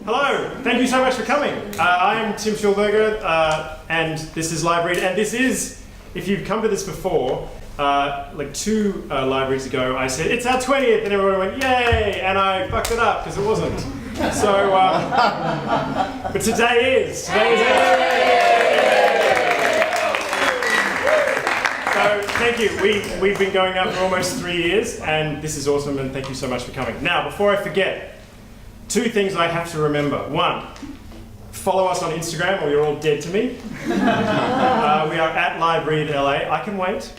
Hello, thank you so much for coming. I'm Tim Schulberger, and this is LiveRead. And this is, if you've come to this before, like two live reads ago, I said, it's our 20th, and everyone went, yay! And I fucked it up, because it wasn't. So, but today is. So thank you. We've been going up for almost 3 years, and this is awesome, and thank you so much for coming. Now, before I forget, two things I have to remember. One, follow us on Instagram or you're all dead to me. We are at LiveRead LA. I can wait.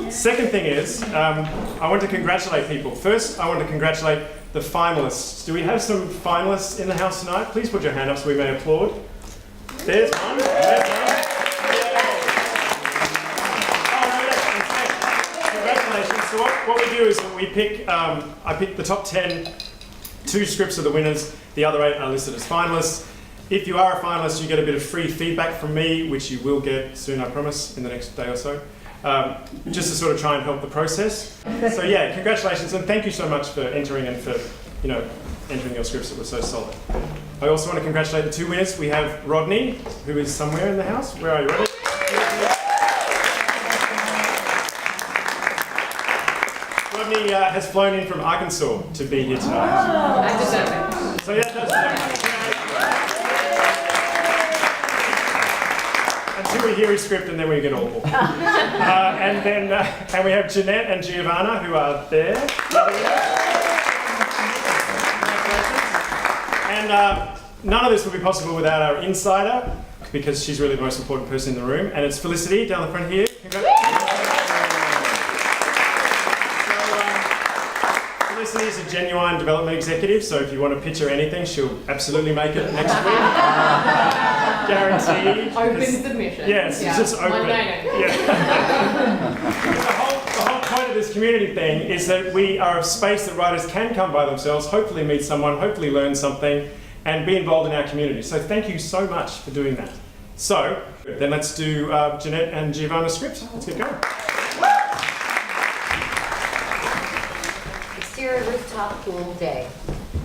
Second thing is, I want to congratulate people. First, I want to congratulate the finalists. Do we have some finalists in the house tonight? Please put your hand up so we may applaud. There's one. There's one. Congratulations. So what we do is we pick, I pick the top 10. 2 scripts are the winners, the other 8 are listed as finalists. If you are a finalist, you get a bit of free feedback from me, which you will get soon, I promise, in the next day or so, just to sort of try and help the process. So yeah, congratulations, and thank you so much for entering and for, entering your scripts that were so solid. I also want to congratulate the 2 winners. We have Rodney, who is somewhere in the house. Where are you, Rodney? Rodney has flown in from Arkansas to be here tonight. I deserve it. So yeah, that's until we hear his script, and then we get awful. And we have Jeanette and Giovanna, who are there. And none of this would be possible without our insider, because she's really the most important person in the room. And it's Felicity down the front here. Congratulations. Felicity is a genuine development executive, so if you want to pitch her anything, she'll absolutely make it next week. Guaranteed. Open submission. Yes, it's just open. Yeah. The whole point of this community thing is that we are a space that writers can come by themselves, hopefully meet someone, hopefully learn something, and be involved in our community. So thank you so much for doing that. So, then let's do Jeanette and Giovanna's script. Let's get going. Exterior rooftop pool day.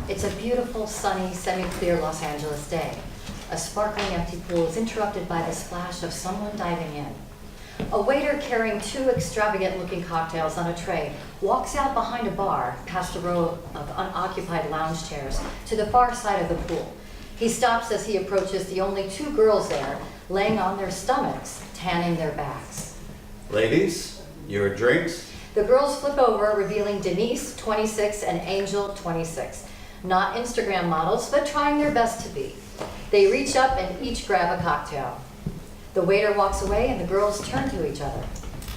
It's a beautiful, sunny, semi-clear Los Angeles day. A sparkling empty pool is interrupted by the splash of someone diving in. A waiter carrying 2 extravagant-looking cocktails on a tray walks out behind a bar, past a row of unoccupied lounge chairs, to the far side of the pool. He stops as he approaches the only 2 girls there, laying on their stomachs, tanning their backs. Ladies, your drinks? The girls flip over, revealing Denise, 26, and Angel, 26. Not Instagram models, but trying their best to be. They reach up and each grab a cocktail. The waiter walks away and the girls turn to each other.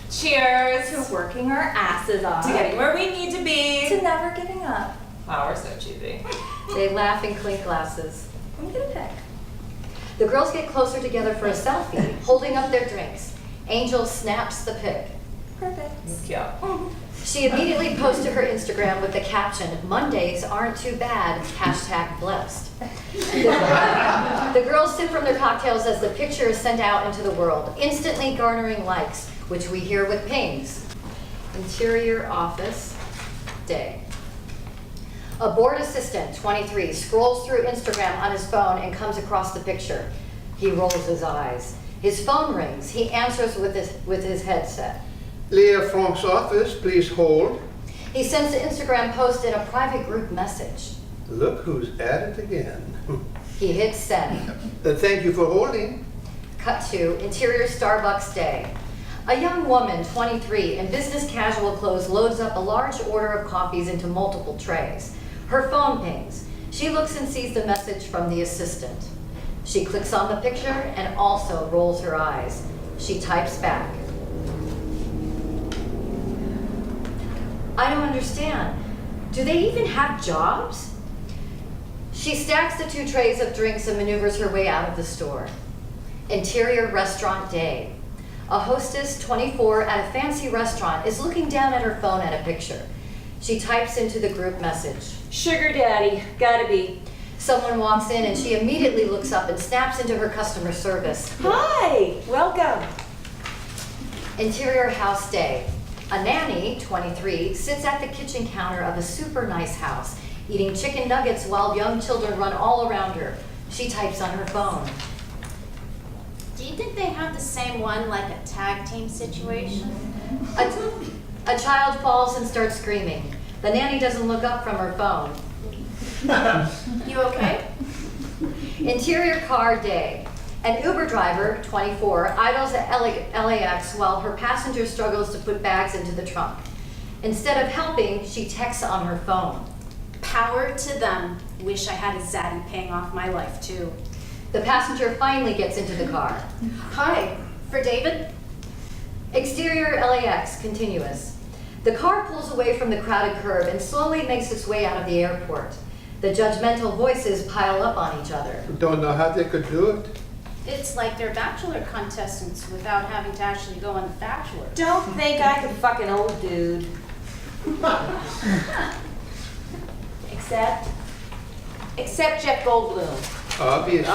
Cheers to working our asses off. To getting where we need to be. To never giving up. Wow, we're so cheesy. They laugh and clink glasses. I'm gonna pick. The girls get closer together for a selfie, holding up their drinks. Angel snaps the pic. Perfect. It's cute. She immediately posts to her Instagram with the caption, "Mondays aren't too bad, #blessed." The girls sip from their cocktails as the picture is sent out into the world, instantly garnering likes, which we hear with pings. Interior office day. A board assistant, 23, scrolls through Instagram on his phone and comes across the picture. He rolls his eyes. His phone rings. He answers with his headset. Leah Frank's office, please hold. He sends the Instagram post in a private group message. Look who's at it again. He hits send. Thank you for holding. Cut to interior Starbucks day. A young woman, 23, in business casual clothes loads up a large order of coffees into multiple trays. Her phone pings. She looks and sees the message from the assistant. She clicks on the picture and also rolls her eyes. She types back. I don't understand. Do they even have jobs? She stacks the 2 trays of drinks and maneuvers her way out of the store. Interior restaurant day. A hostess, 24, at a fancy restaurant is looking down at her phone at a picture. She types into the group message. Sugar daddy, gotta be. Someone walks in and she immediately looks up and snaps into her customer service. Hi, welcome. Interior house day. A nanny, 23, sits at the kitchen counter of a super nice house eating chicken nuggets while young children run all around her. She types on her phone. Do you think they have the same one, like a tag team situation? A child falls and starts screaming. The nanny doesn't look up from her phone. You okay? Interior car day. An Uber driver, 24, idles at LAX while her passenger struggles to put bags into the trunk. Instead of helping, she texts on her phone. Power to them. Wish I had a zaddy paying off my life too. The passenger finally gets into the car. Hi, for David? Exterior LAX, continuous. The car pulls away from the crowded curb and slowly makes its way out of the airport. The judgmental voices pile up on each other. Don't know how they could do it. It's like they're bachelor contestants without having to actually go on the Bachelor. Don't think I could fuck an old dude. Except Jeff Goldblum. Obviously.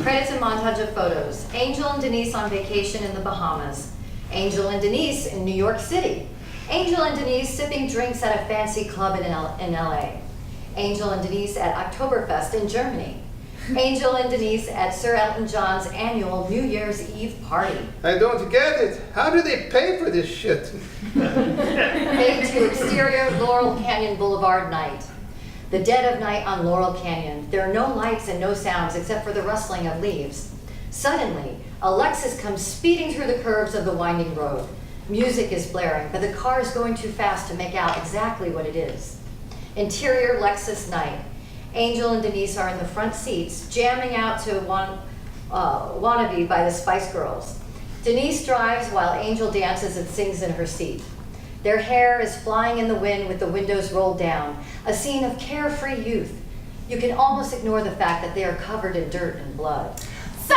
Credits and montage of photos. Angel and Denise on vacation in the Bahamas. Angel and Denise in New York City. Angel and Denise sipping drinks at a fancy club in LA. Angel and Denise at Oktoberfest in Germany. Angel and Denise at Sir Elton John's annual New Year's Eve party. I don't get it. How do they pay for this shit? Fade to exterior Laurel Canyon Boulevard night. The dead of night on Laurel Canyon. There are no lights and no sounds except for the rustling of leaves. Suddenly, a Lexus comes speeding through the curves of the winding road. Music is blaring, but the car is going too fast to make out exactly what it is. Interior Lexus night. Angel and Denise are in the front seats, jamming out to Wannabe by the Spice Girls. Denise drives while Angel dances and sings in her seat. Their hair is flying in the wind with the windows rolled down, a scene of carefree youth. You can almost ignore the fact that they are covered in dirt and blood. So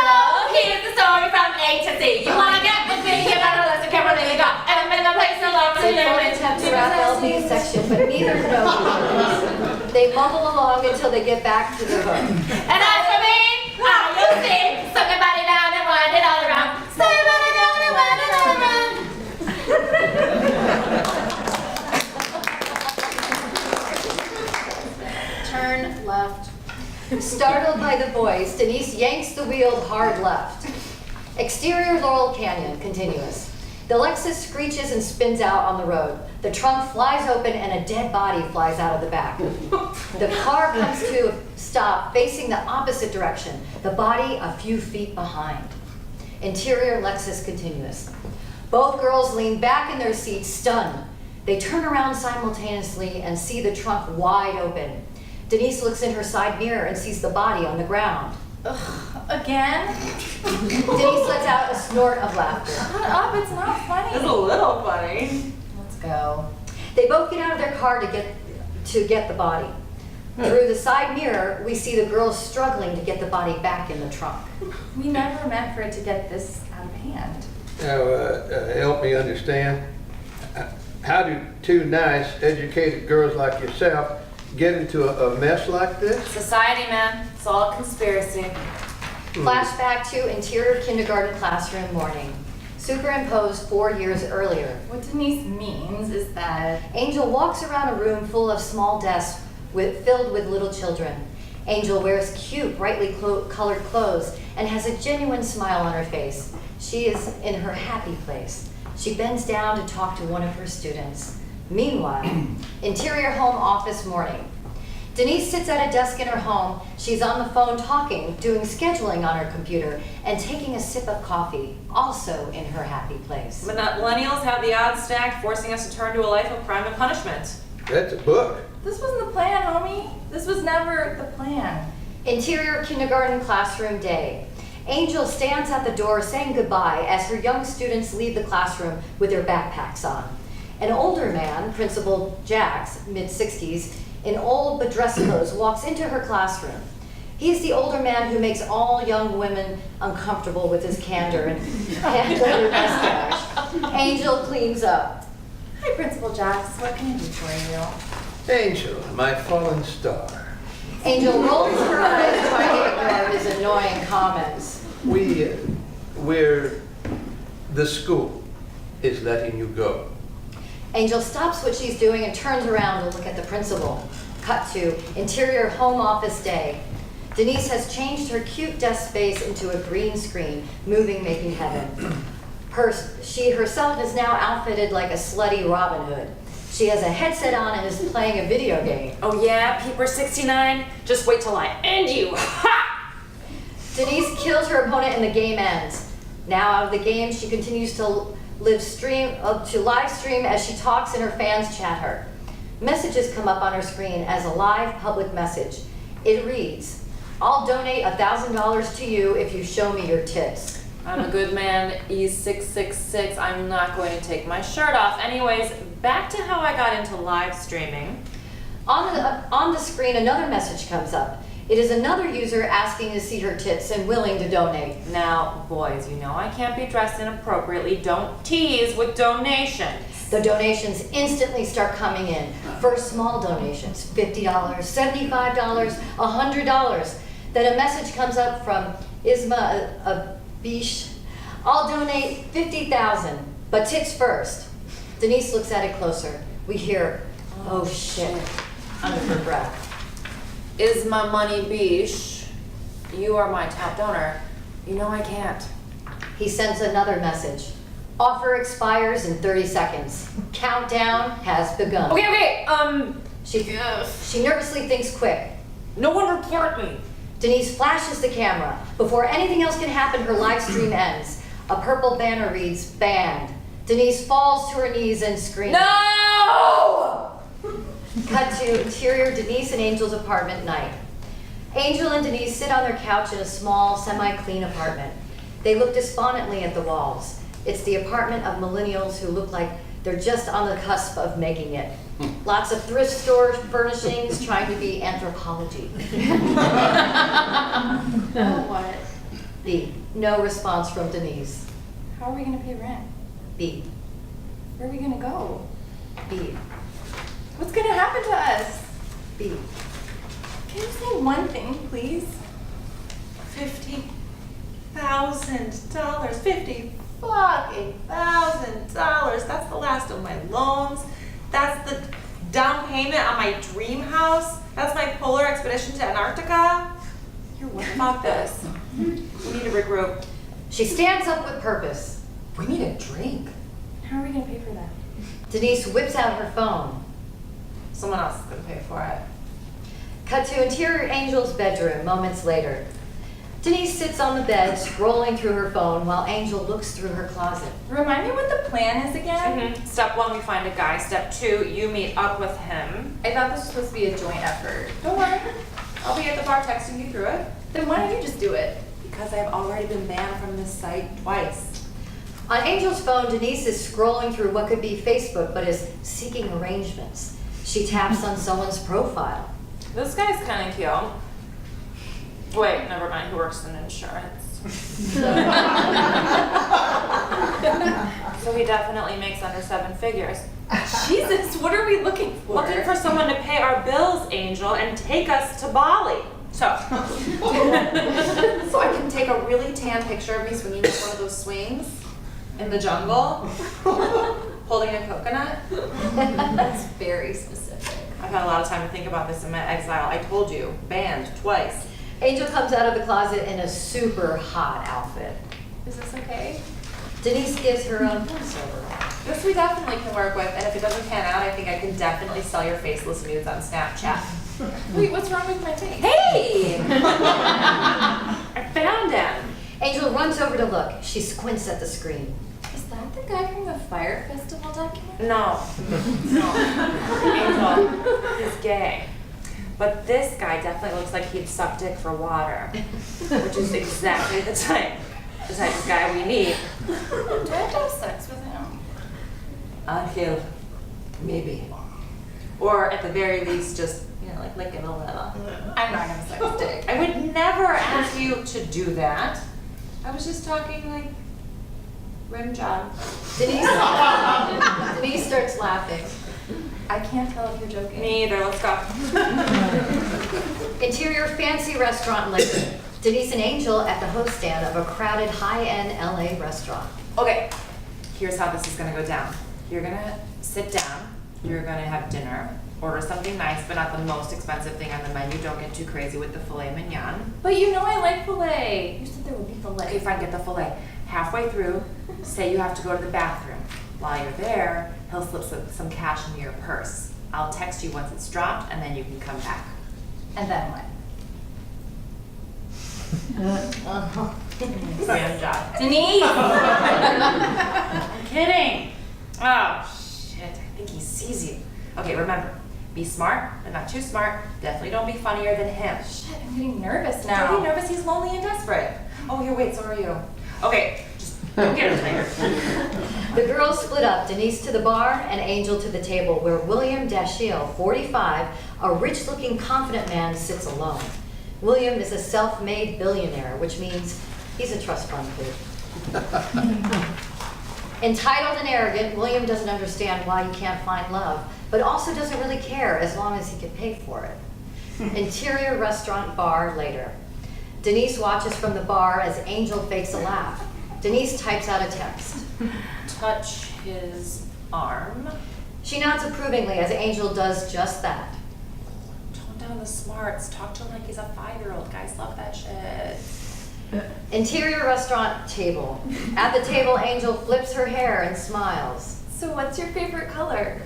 here's the story from A to Z. You wanna get with me? You better listen carefully. You got I'm in the place of love. They both attempt to wrap LP's section, but neither know who it is. They mumble along until they get back to the hook. And as for me, how you see, suck your body down and wind it all around. Suck your body down and wind it all around. Turn left. Startled by the voice, Denise yanks the wheel hard left. Exterior Laurel Canyon, continuous. The Lexus screeches and spins out on the road. The trunk flies open and a dead body flies out of the back. The car comes to a stop facing the opposite direction, the body a few feet behind. Interior Lexus, continuous. Both girls lean back in their seats, stunned. They turn around simultaneously and see the trunk wide open. Denise looks in her side mirror and sees the body on the ground. Ugh, again? Denise lets out a snort of laughter. Shut up, it's not funny. It's a little funny. Let's go. They both get out of their car to get the body. Through the side mirror, we see the girls struggling to get the body back in the trunk. We never meant for it to get this out of hand. Now, help me understand. How do two nice, educated girls like yourself get into a mess like this? Society, man. It's all a conspiracy. Flashback to interior kindergarten classroom morning. Superimposed 4 years earlier. What Denise means is that Angel walks around a room full of small desks filled with little children. Angel wears cute, brightly colored clothes and has a genuine smile on her face. She is in her happy place. She bends down to talk to one of her students. Meanwhile, interior home office morning. Denise sits at a desk in her home. She's on the phone talking, doing scheduling on her computer, and taking a sip of coffee, also in her happy place. Millennials have the odds stacked, forcing us to turn to a life of crime and punishment. That's a book. this wasn't the plan, homie. This was never the plan. Interior kindergarten classroom day. Angel stands at the door saying goodbye as her young students leave the classroom with their backpacks on. An older man, Principal Jax, mid-60s, in old but dress clothes, walks into her classroom. He's the older man who makes all young women uncomfortable with his candor and hand-leather mustache. Angel cleans up. Hi, Principal Jax. What can I do for you? Angel, my fallen star. Angel rolls her eyes, trying to ignore his annoying comments. The school is letting you go. Angel stops what she's doing and turns around to look at the principal. Cut to interior home office day. Denise has changed her cute desk space into a green screen, moving, making heaven. She herself is now outfitted like a slutty Robin Hood. She has a headset on and is playing a video game. Oh yeah, Peeper 69? Just wait till I end you. Ha! Denise kills her opponent and the game ends. Now out of the game, she continues to live stream as she talks and her fans chat her. Messages come up on her screen as a live public message. It reads, "I'll donate $1,000 to you if you show me your tits." I'm a good man, E666. I'm not going to take my shirt off. Anyways, back to how I got into live streaming. On the screen, another message comes up. It is another user asking to see her tits and willing to donate. Now, boys, you know I can't be dressed inappropriately. Don't tease with donations. The donations instantly start coming in. First small donations, $50, $75, $100. Then a message comes up from Isma Abish. "I'll donate $50,000, but tits first." Denise looks at it closer. We hear, "Oh shit," under her breath. Is my money beesh? You are my top donor. You know I can't. He sends another message. "Offer expires in 30 seconds. Countdown has begun." Okay. She nervously thinks quick. No one report me. Denise flashes the camera. Before anything else can happen, her live stream ends. A purple banner reads, "Banned." Denise falls to her knees and screams. No! Cut to interior Denise and Angel's apartment night. Angel and Denise sit on their couch in a small, semi-clean apartment. They look despondently at the walls. It's the apartment of millennials who look like they're just on the cusp of making it. Lots of thrift store furnishings trying to be anthropology. Oh, what? B. No response from Denise. How are we gonna pay rent? B. Where are we gonna go? B. What's gonna happen to us? B. Can you say one thing, please? $50,000. $50,000. That's the last of my loans. That's the down payment on my dream house. That's my polar expedition to Antarctica. You're what? Fuck this. We need to regroup. She stands up with purpose. We need a drink. How are we gonna pay for that? Denise whips out her phone. Someone else is gonna pay for it. Cut to interior Angel's bedroom moments later. Denise sits on the bed, scrolling through her phone while Angel looks through her closet. Remind me what the plan is again? Step 1, we find a guy. Step 2, you meet up with him. I thought this was supposed to be a joint effort. Don't worry. I'll be at the bar texting you through it. Then why don't you just do it? Because I've already been banned from this site twice. On Angel's phone, Denise is scrolling through what could be Facebook but is seeking arrangements. She taps on someone's profile. This guy's kind of cute. Wait, never mind. He works in insurance. So he definitely makes under 7 figures. Jesus, what are we looking for? Looking for someone to pay our bills, Angel, and take us to Bali. So, So I can take a really tan picture of me swinging with one of those swings in the jungle, holding a coconut. That's very specific. I've had a lot of time to think about this in my exile. I told you, banned twice. Angel comes out of the closet in a super hot outfit. Is this okay? Denise gives her a voiceover. This we definitely can work with, and if it doesn't pan out, I think I can definitely sell your faceless nudes on Snapchat. Wait, what's wrong with my taste? Hey! I found him. Angel runs over to look. She squints at the screen. Is that the guy from the Fire Festival document? No. Angel, he's gay. But this guy definitely looks like he'd suck dick for water, which is exactly the type of guy we need. Do I have to have sex with him? Angel, maybe. Or at the very least, just, like licking a little. I'm not gonna suck his dick. I would never ask you to do that. I was just talking like rim job. Denise starts laughing. I can't tell if you're joking. Me either. Let's go. Interior fancy restaurant living. Denise and Angel at the host stand of a crowded high-end LA restaurant. Okay, here's how this is gonna go down. You're gonna sit down, you're gonna have dinner, order something nice, but not the most expensive thing on the menu. Don't get too crazy with the filet mignon. But you know I like filet. You said there would be filet. Okay, fine, get the filet. Halfway through, say you have to go to the bathroom. While you're there, he'll slip some cash into your purse. I'll text you once it's dropped, and then you can come back. And then what? Sam job. Denise! I'm kidding. Oh, shit, I think he sees you. Okay, remember, be smart, but not too smart. Definitely don't be funnier than him. Shit, I'm getting nervous now. Don't be nervous, he's lonely and desperate. Oh, here, wait, so are you. Okay, just don't get him later. The girls split up, Denise to the bar and Angel to the table, where William Dashiell, 45, a rich-looking, confident man, sits alone. William is a self-made billionaire, which means he's a trust fund kid. Entitled and arrogant, William doesn't understand why he can't find love, but also doesn't really care as long as he can pay for it. Interior restaurant bar later. Denise watches from the bar as Angel fakes a laugh. Denise types out a text. Touch his arm. She nods approvingly as Angel does just that. Tone down the smarts. Talk to him like he's a 5-year-old. Guys love that shit. Interior restaurant table. At the table, Angel flips her hair and smiles. So what's your favorite color?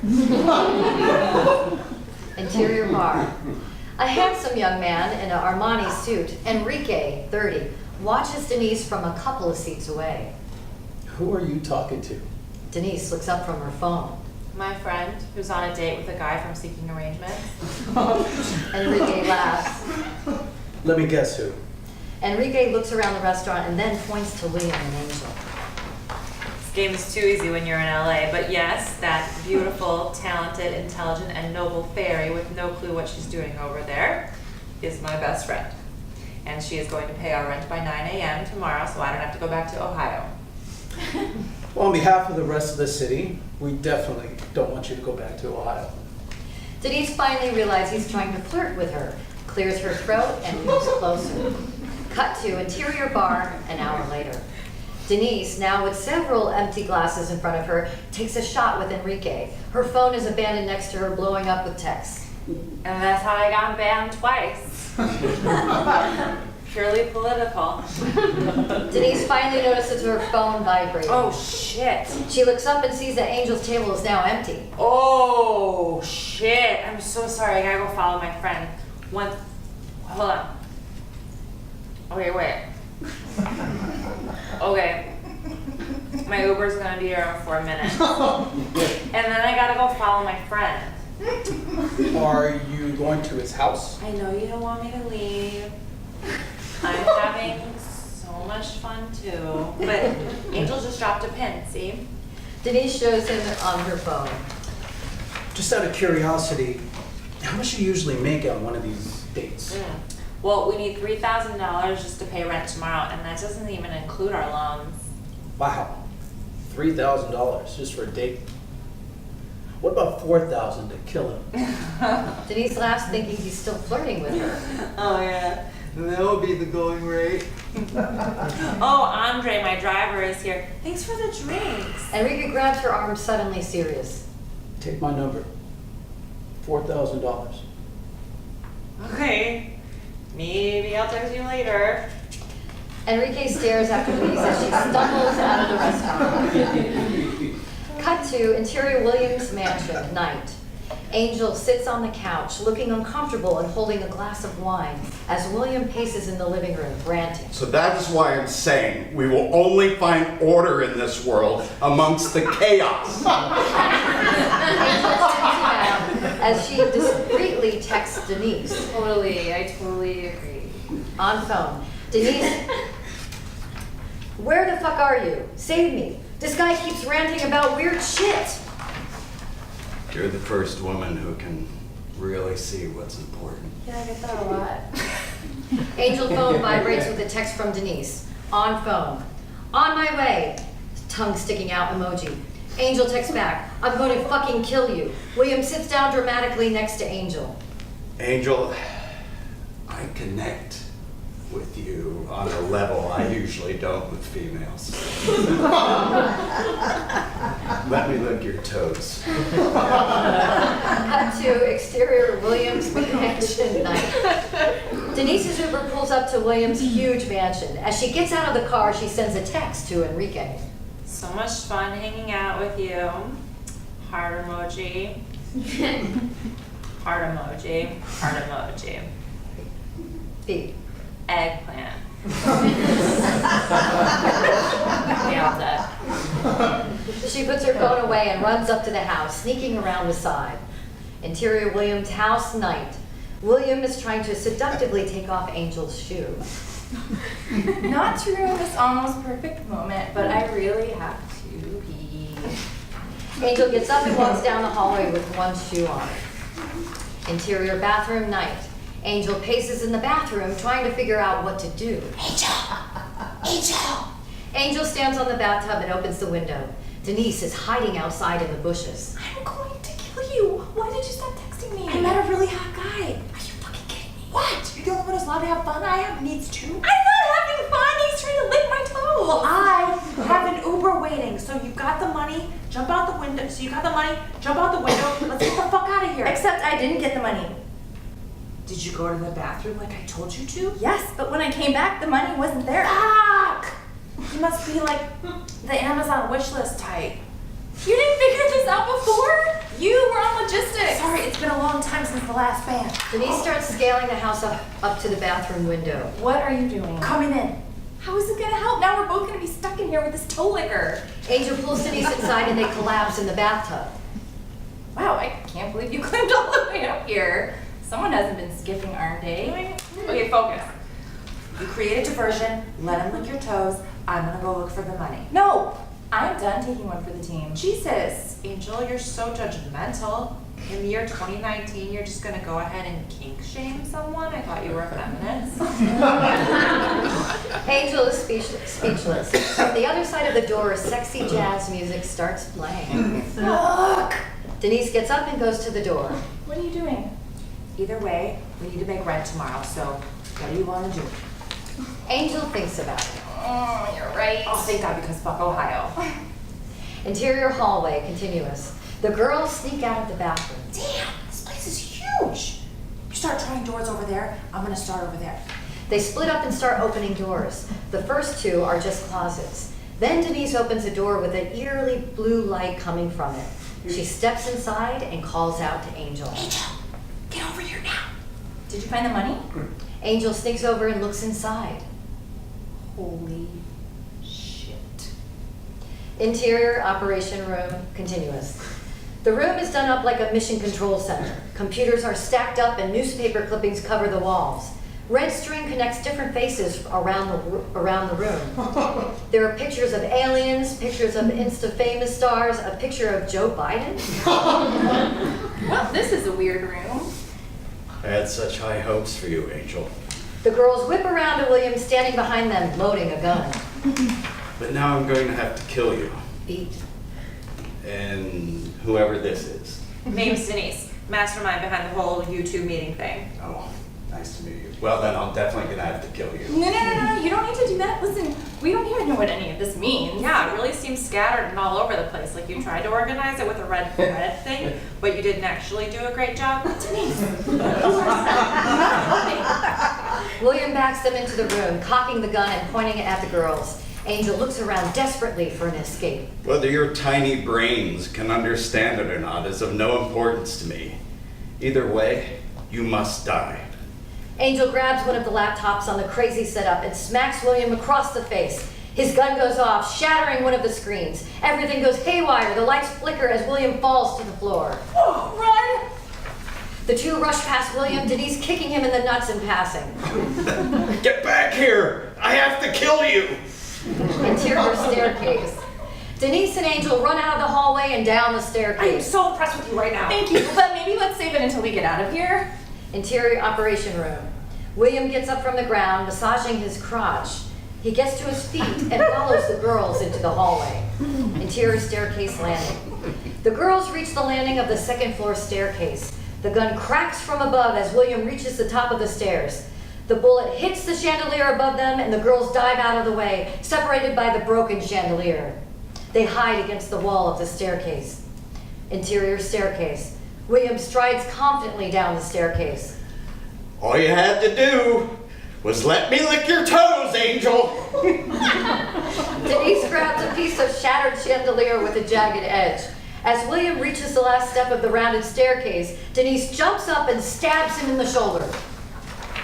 Interior bar. A handsome young man in an Armani suit, Enrique, 30, watches Denise from a couple of seats away. Who are you talking to? Denise looks up from her phone. My friend, who's on a date with a guy from Seeking Arrangement. Enrique laughs. Let me guess who. Enrique looks around the restaurant and then points to William and Angel. This game is too easy when you're in LA, but yes, that beautiful, talented, intelligent, and noble fairy with no clue what she's doing over there is my best friend. And she is going to pay our rent by 9 a.m. tomorrow, so I don't have to go back to Ohio. Well, on behalf of the rest of the city, we definitely don't want you to go back to Ohio. Denise finally realizes he's trying to flirt with her, clears her throat, and moves closer. Cut to interior bar an hour later. Denise, now with several empty glasses in front of her, takes a shot with Enrique. Her phone is abandoned next to her, blowing up with texts. And that's how I got banned twice. Purely political. Denise finally notices her phone vibrating. Oh, shit. She looks up and sees that Angel's table is now empty. Oh, shit. I'm so sorry. I gotta go follow my friend. Hold on. Okay, wait. Okay. My Uber's gonna be here in 4 minutes. And then I gotta go follow my friend. Are you going to his house? I know you don't want me to leave. I'm having so much fun too. But Angel just dropped a pin, see? Denise shows him on her phone. Just out of curiosity, how much do you usually make on one of these dates? Well, we need $3,000 just to pay rent tomorrow, and that doesn't even include our loans. Wow, $3,000 just for a date. What about $4,000 to kill him? Denise laughs, thinking he's still flirting with her. Oh yeah, that would be the going rate. Oh, Andre, my driver, is here. Thanks for the drinks. Enrique grabs her arm, suddenly serious. Take my number. $4,000. Okay. Maybe I'll text you later. Enrique stares after Denise as she stumbles out of the restaurant. Cut to interior Williams' mansion, night. Angel sits on the couch, looking uncomfortable and holding a glass of wine, as William paces in the living room, ranting. So that is why I'm saying we will only find order in this world amongst the chaos. Angel turns around as she discreetly texts Denise. I totally agree. On phone. Denise, where the fuck are you? Save me. This guy keeps ranting about weird shit. You're the first woman who can really see what's important. Yeah, I get that a lot. Angel phone vibrates with a text from Denise. On phone. On my way. Tongue sticking out emoji. Angel texts back. I'm going to fucking kill you. William sits down dramatically next to Angel. Angel, I connect with you on a level I usually don't with females. Let me lick your toes. Cut to exterior Williams mansion night. Denise's Uber pulls up to Williams' huge mansion. As she gets out of the car, she sends a text to Enrique. So much fun hanging out with you. Heart emoji. Heart emoji. Heart emoji. B. Eggplant. Nailed it. She puts her phone away and runs up to the house, sneaking around the side. Interior William's house night. William is trying to seductively take off Angel's shoe. Not to ruin this almost perfect moment, but I really have to pee. Angel gets up and walks down the hallway with one shoe on. Interior bathroom night. Angel paces in the bathroom trying to figure out what to do. Angel! Angel stands on the bathtub and opens the window. Denise is hiding outside in the bushes. I'm going to kill you. Why did you stop texting me? I met a really hot guy. Are you fucking kidding me? What? You're the only one who's allowed to have fun. I have needs too. I'm not having fun. He's trying to lick my toes. Well, I have an Uber waiting, so you got the money, jump out the window. So you got the money, jump out the window. Let's get the fuck out of here. Except I didn't get the money. Did you go to the bathroom like I told you to? Yes, but when I came back, the money wasn't there. Fuck! You must be like the Amazon wish list type. You didn't figure this out before? You were on logistics. Sorry, it's been a long time since the last band. Denise starts scaling the house up to the bathroom window. What are you doing? Coming in. How is it gonna help? Now we're both gonna be stuck in here with this toe licker. Angel pulls Denise inside and they collapse in the bathtub. Wow, I can't believe you climbed all the way up here. Someone hasn't been skipping our day. Okay, focus. You create a diversion, let him lick your toes. I'm gonna go look for the money. No, I'm done taking one for the team. Jesus. Angel, you're so judgmental. In the year 2019, you're just gonna go ahead and kink shame someone? I thought you were a feminist. Angel is speechless. From the other side of the door, sexy jazz music starts playing. Look! Denise gets up and goes to the door. What are you doing? Either way, we need to make rent tomorrow, so what do you want to do? Angel thinks about it. Oh, you're right. Oh, thank God, because fuck Ohio. Interior hallway, continuous. The girls sneak out of the bathroom. Damn, this place is huge. You start trying doors over there, I'm gonna start over there. They split up and start opening doors. The first two are just closets. Then Denise opens a door with an eerily blue light coming from it. She steps inside and calls out to Angel. Angel, get over here now. Did you find the money? Angel sneaks over and looks inside. Holy shit. Interior operation room, continuous. The room is done up like a mission control center. Computers are stacked up and newspaper clippings cover the walls. Red string connects different faces around the room. There are pictures of aliens, pictures of Insta-famous stars, a picture of Joe Biden. Well, this is a weird room. I had such high hopes for you, Angel. The girls whip around to William standing behind them, loading a gun. But now I'm going to have to kill you. Beat. And whoever this is. Name's Denise, mastermind behind the whole YouTube meeting thing. Oh, nice to meet you. Well, then I'm definitely going to have to kill you. No, you don't need to do that. Listen, we don't even know what any of this means. Yeah, it really seems scattered and all over the place. Like you tried to organize it with a red thread thing, but you didn't actually do a great job. Denise, William backs them into the room, cocking the gun and pointing it at the girls. Angel looks around desperately for an escape. Whether your tiny brains can understand it or not is of no importance to me. Either way, you must die. Angel grabs one of the laptops on the crazy setup and smacks William across the face. His gun goes off, shattering one of the screens. Everything goes haywire. The lights flicker as William falls to the floor. oh, run! The two rush past William, Denise kicking him in the nuts and passing. Get back here! I have to kill you! Interior staircase. Denise and Angel run out of the hallway and down the I am staircase. so impressed with you right now. Thank you, but maybe let's save it until we get out of here. Interior operation room. William gets up from the ground, massaging his crotch. He gets to his feet and follows the girls into the hallway. Interior staircase landing. The girls reach the landing of the second floor staircase. The gun cracks from above as William reaches the top of the stairs. The bullet hits the chandelier above them and the girls dive out of the way, separated by the broken chandelier. They hide against the wall of the staircase. Interior staircase. William strides confidently down the staircase. All you had to do was let me lick your toes, Angel. Denise grabs a piece of shattered chandelier with a jagged edge. As William reaches the last step of the rounded staircase, Denise jumps up and stabs him in the shoulder.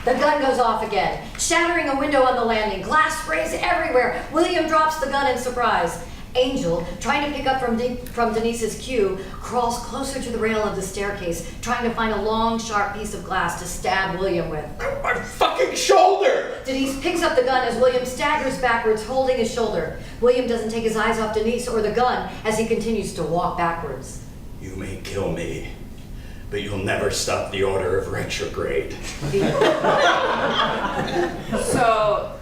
The gun goes off again, shattering a window on the landing. Glass sprays everywhere. William drops the gun in surprise. Angel, trying to pick up from Denise's cue, crawls closer to the rail of the staircase, trying to find a long, sharp piece of glass to stab William with. My fucking shoulder! Denise picks up the gun as William staggers backwards, holding his shoulder. William doesn't take his eyes off Denise or the gun as he continues to walk backwards. You may kill me, but you'll never stop the order of retrograde. So,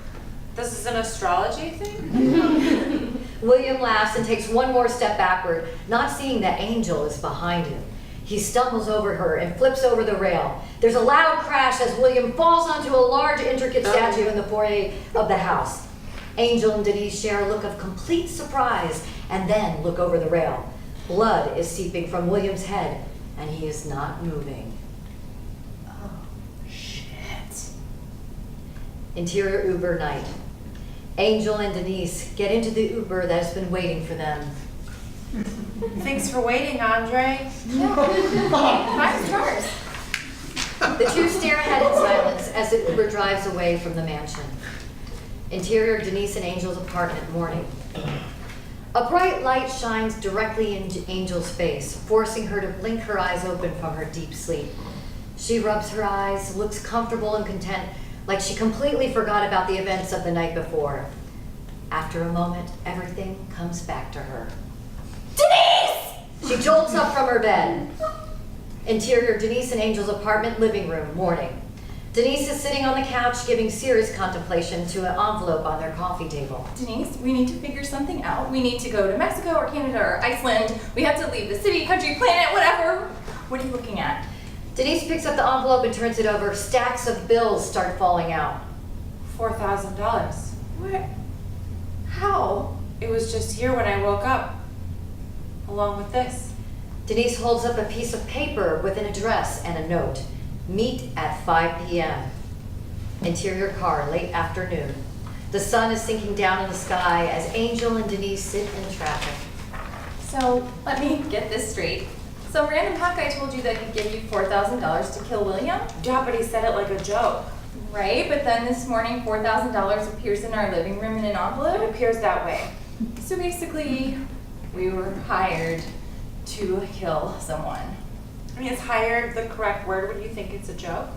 this is an astrology thing? William laughs and takes one more step backward, not seeing that Angel is behind him. He stumbles over her and flips over the rail. There's a loud crash as William falls onto a large, intricate statue in the foyer of the house. Angel and Denise share a look of complete surprise and then look over the rail. Blood is seeping from William's head, and he is not moving. Oh, shit. Interior Uber night. Angel and Denise get into the Uber that has been waiting for them. Thanks for waiting, Andre. Five stars. The two stare ahead in silence as the Uber drives away from the mansion. Interior Denise and Angel's apartment, morning. A bright light shines directly into Angel's face, forcing her to blink her eyes open from her deep sleep. She rubs her eyes, looks comfortable and content, like she completely forgot about the events of the night before. After a moment, everything comes back to her. Denise! She jolts up from her bed. Interior Denise and Angel's apartment, living room, morning. Denise is sitting on the couch giving serious contemplation to an envelope on their coffee table. Denise, we need to figure something out. We need to go to Mexico or Canada or Iceland. We have to leave the city, country, planet, whatever. What are you looking at? Denise picks up the envelope and turns it over. Stacks of bills start falling out. $4,000. What? How? It was just here when I woke up, along with this. Denise holds up a piece of paper with an address and a note. Meet at 5 p.m. Interior car, late afternoon. The sun is sinking down in the sky as Angel and Denise sit in traffic. So, let me get this straight. Some random hot guy told you that he'd give you $4,000 to kill William? Yeah, but he said it like a joke. Right, but then this morning $4,000 appears in our living room in an It envelope. appears that way. So basically, we were hired to kill someone. I mean, is hired the correct word when you think it's a joke?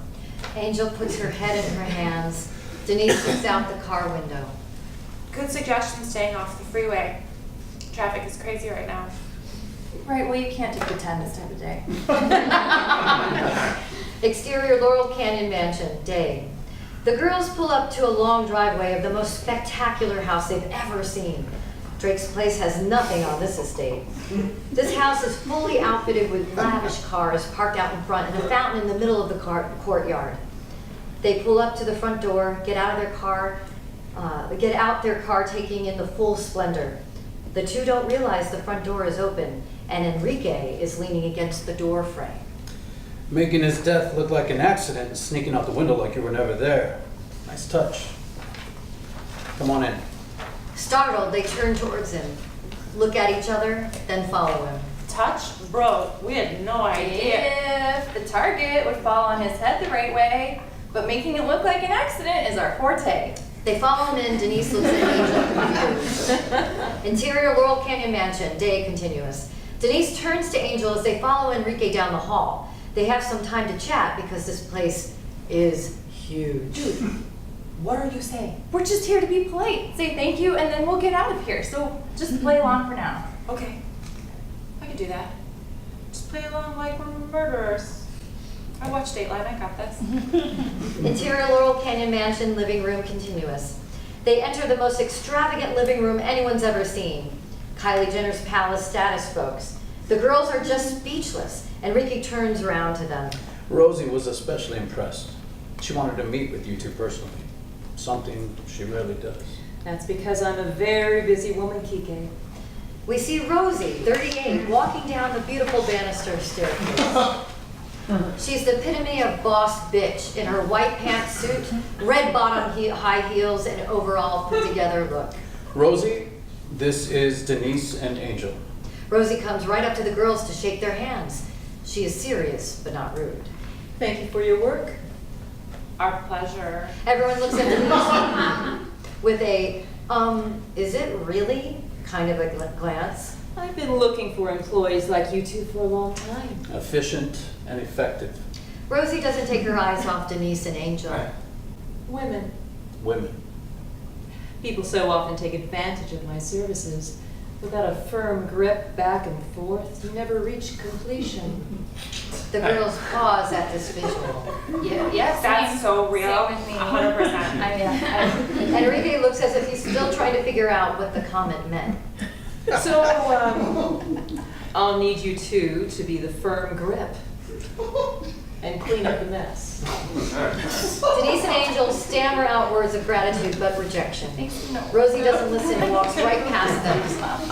Angel puts her head in her hands. Denise looks out the car window. Good suggestion, staying off the freeway. Traffic is crazy right now. Right, well you can't just pretend this type of day. Exterior Laurel Canyon Mansion, day. The girls pull up to a long driveway of the most spectacular house they've ever seen. Drake's Place has nothing on this estate. This house is fully outfitted with lavish cars parked out in front and a fountain in the middle of the courtyard. They pull up to the front door, get out their car taking in the full splendor. The two don't realize the front door is open and Enrique is leaning against the door frame. Making his death look like an accident and sneaking out the window like you were never there. Nice touch. Come on in. Startled, they turn towards him, look at each other, then follow him. Touch? Bro, we had no idea. If the target would fall on his head the right way, but making it look like an accident is our forte. They follow him in. Denise looks at Angel confused. Interior Laurel Canyon Mansion, day continuous. Denise turns to Angel as they follow Enrique down the hall. They have some time to chat because this place is huge. Dude, what are you saying? We're just here to be polite. Say thank you and then we'll get out of here. So just play along for now. Okay, I can do that. Just play along like we're murderers. I watched Dateline, I got this. Interior Laurel Canyon Mansion, living room continuous. They enter the most extravagant living room anyone's ever seen. Kylie Jenner's palace status folks. The girls are just speechless. Enrique turns around to them. Rosie was especially impressed. She wanted to meet with you two personally. Something she rarely does. That's because I'm a very busy woman, Kike. We see Rosie, 38, walking down the beautiful banister staircase. She's the epitome of boss bitch in her white pantsuit, red bottom high heels, and overall put together look. Rosie, this is Denise and Angel. Rosie comes right up to the girls to shake their hands. She is serious, but not rude. Thank you for your work. Our pleasure. Everyone looks at Denise with a, is it really kind of a glance. I've been looking for employees like you two for a long time. Efficient and effective. Rosie doesn't take her eyes off Denise and Angel. Right. Women. Women. People so often take advantage of my services. Without a firm grip back and forth, you never reach completion. The girls pause at this visual. Yes, That's so real. Same with me. 100%. Enrique looks as if he's still trying to figure out what the comment meant. So, I'll need you two to be the firm grip and clean up the mess. Denise and Angel stammer out words of gratitude but rejection. Rosie doesn't listen and walks right past them.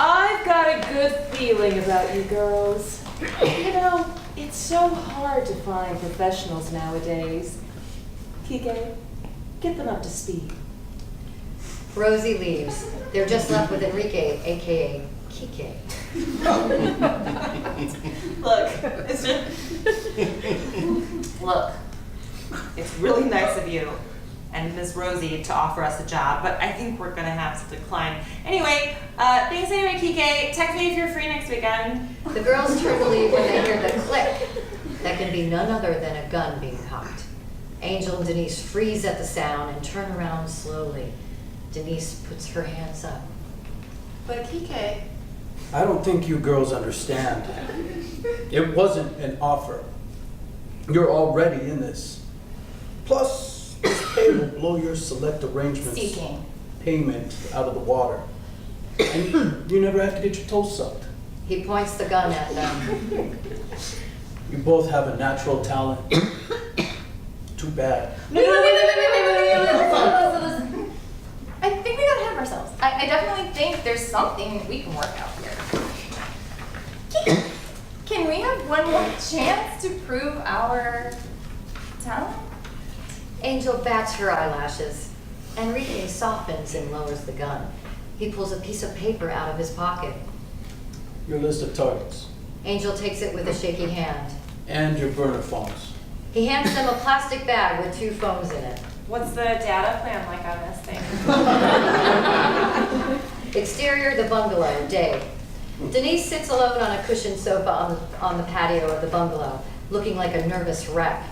I've got a good feeling about you girls. You know, it's so hard to find professionals nowadays. Kike, get them up to speed. Rosie leaves. They're just left with Enrique, aka Kike. Look, it's just look. It's really nice of you and Miss Rosie to offer us a job, but I think we're gonna have to decline. Anyway, thanks anyway, Kike. Text me if you're free next weekend. The girls turn to leave when they hear the click that can be none other than a gun being cocked. Angel and Denise freeze at the sound and turn around slowly. Denise puts her hands up. But Kike, I don't think you girls understand. It wasn't an offer. You're already in this. Plus, this pay will blow your select arrangements Seeking. payment out of the water. And you never have to get your toes sucked. He points the gun at them. You both have a natural talent. Too bad. No, listen. I think we got ahead of ourselves. I definitely think there's something we can work out here. Can we have one more chance to prove our talent? Angel bats her eyelashes. Enrique softens and lowers the gun. He pulls a piece of paper out of his pocket. Your list of targets. Angel takes it with a shaky hand. And your burner phones. He hands them a plastic bag with 2 phones in it. What's the data plan like on this thing? Exterior, the bungalow, day. Denise sits alone on a cushioned sofa on the patio of the bungalow, looking like a nervous wreck.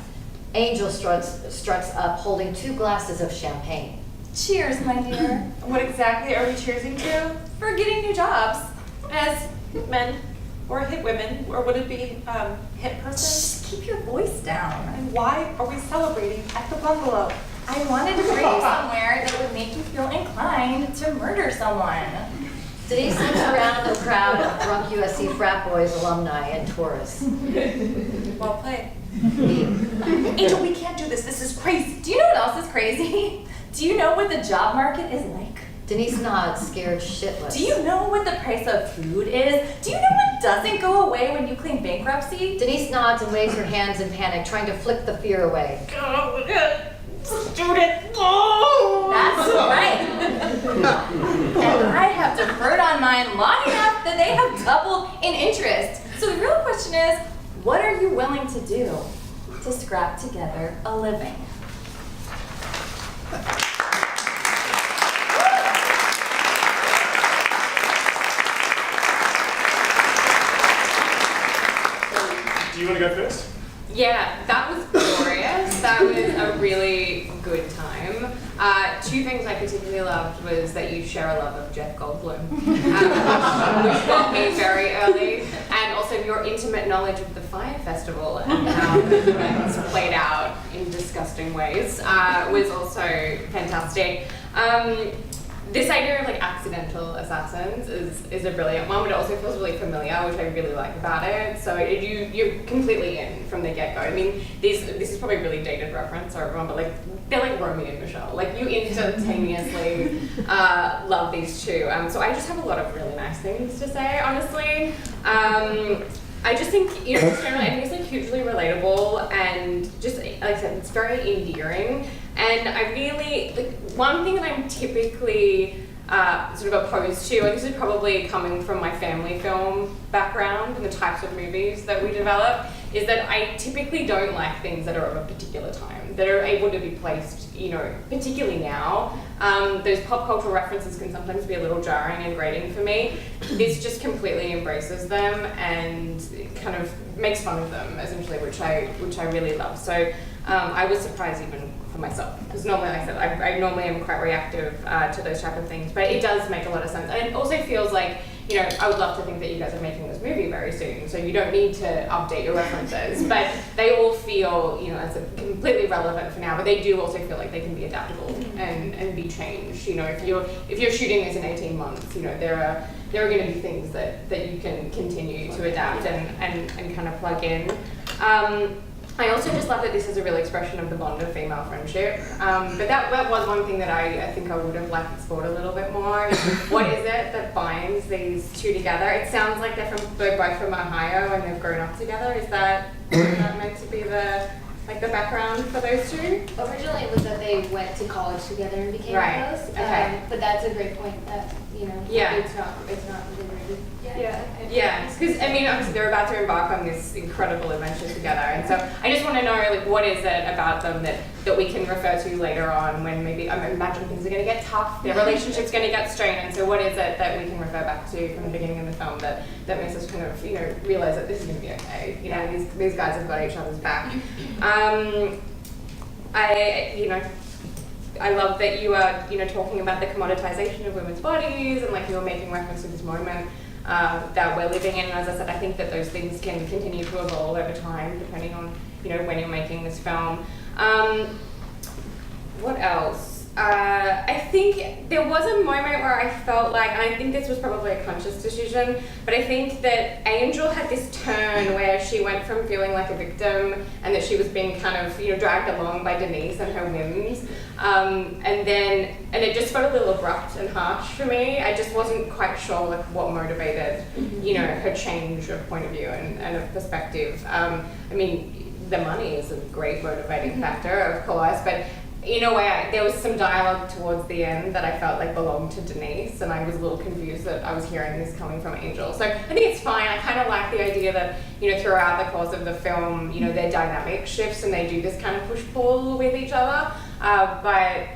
Angel struts up, holding 2 glasses of champagne. Cheers, my dear. What exactly are we cheersing to? For getting new jobs. As men or hit women, or would it be hit persons? Just keep your voice down. And why are we celebrating at the bungalow? I wanted to bring you somewhere that would make you feel inclined to murder someone. Denise looks around the crowd of drunk USC frat boys, alumni, and tourists. Well played. Angel, we can't do this. This is crazy. Do you know what else is crazy? Do you know what the job market is like? Denise nods, scared shitless. Do you know what the price of food is? Do you know what doesn't go away when you claim bankruptcy? Denise nods and waves her hands in panic, trying to flick the fear away. Student loan! That's right. And I have deferred on mine long enough that they have doubled in interest. So the real question is, what are you willing to do to scrap together a living? Do you want to go first? Yeah, that was glorious. That was a really good time. 2 things I particularly loved was that you share a love of Jeff Goldblum, which got me very early, and also your intimate knowledge of the Fire Festival and how the events played out in disgusting ways was also fantastic. this idea of like accidental assassins is a brilliant one, but it also feels really familiar, which I really like about it. So you're completely in from the get-go. I mean, this is probably a really dated reference for everyone, but like they're like Romeo and Michelle. Like you instantaneously love these two. So I just have a lot of really nice things to say, honestly. I just think, just generally, I think it's like hugely relatable and just, like I said, it's very endearing. And I really, like, one thing that I'm typically sort of opposed to, and this is probably coming from my family film background and the types of movies that we develop, is that I typically don't like things that are of a particular time, that are able to be placed, particularly now. Those pop cultural references can sometimes be a little jarring and grating for me. This just completely embraces them and kind of makes fun of them, essentially, which I really love. So I was surprised even for myself, because normally, like I said, I normally am quite reactive to those type of things, but it does make a lot of sense. And it also feels like, I would love to think that you guys are making this movie very soon, so you don't need to update your references, but they all feel, as completely relevant for now, but they do also feel like they can be adaptable and be changed. If you're shooting this in 18 months, there are going to be things that you can continue to adapt and kind of plug in. I also just love that this is a real expression of the bond of female friendship. But that was one thing that I think I would have liked explored a little bit more. What is it that binds these two together? It sounds like they're both from Ohio and they've grown up together. Is that meant to be the background for those two? Originally it was that they went to college together and became close. Okay. But that's a great point that, Yeah. it's not related. Yeah, because obviously they're about to embark on this incredible adventure together, and so I just want to know, like, what is it about them that we can refer to later on when maybe I imagine things are going to get tough, their relationship's going to get strained, and so what is it that we can refer back to from the beginning of the film that makes us kind of realize that this is going to be okay. These guys have got each other's back. I love that you are, talking about the commoditization of women's bodies, and like you were making reference to this moment that we're living in. And as I said, I think that those things can continue to evolve over time, depending on, when you're making this film. What else? I think there was a moment where I felt like, and I think this was probably a conscious decision, but I think that Angel had this turn where she went from feeling like a victim and that she was being kind of, dragged along by Denise and her whims. And it just felt a little abrupt and harsh for me. I just wasn't quite sure like what motivated, her change of point of view and of perspective. The money is a great motivating factor, of course, but in a way, there was some dialogue towards the end that I felt like belonged to Denise, and I was a little confused that I was hearing this coming from Angel. So I think it's fine. I kind of like the idea that, throughout the course of the film, their dynamic shifts and they do this kind of push-pull with each other. But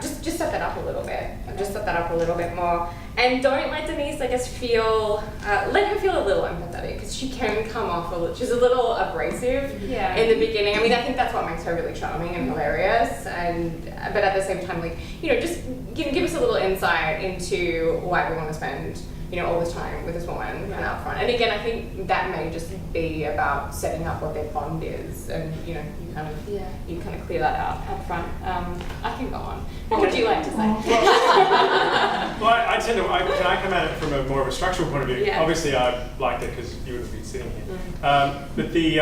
just set that up a little bit. Just set that up a little bit more. And don't let Denise, I guess, let her feel a little empathetic, because she can come off she's a little abrasive in the beginning. I think that's what makes her really charming and hilarious. But at the same time, just give us a little insight into why we want to spend, all this time with this woman and out front. And again, I think that may just be about setting up what their bond is, and you kind of clear that out front. I can go on. What would you like to say? Well, I tend to. Can I come at it from a more of a structural point of view? Yeah. Obviously, I liked it because you would have been sitting here. But the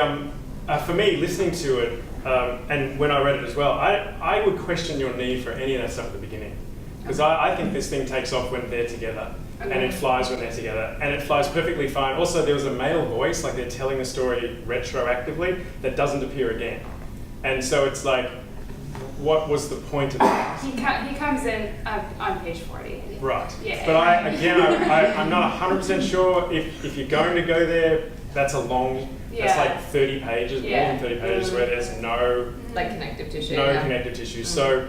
for me, listening to it, and when I read it as well, I would question your need for any of that stuff at the beginning, because I think this thing takes off when they're together. And it flies when they're together, and it flies perfectly fine. Also, there was a male voice, like they're telling the story retroactively, that doesn't appear again. And so it's like, what was the point of that? He comes in on page 40. Right. Yeah. But I'm not 100% sure if you're going to go there. That's a long. That's like 30 pages, more than 30 pages, where there's no connective tissue. Connective tissue. So.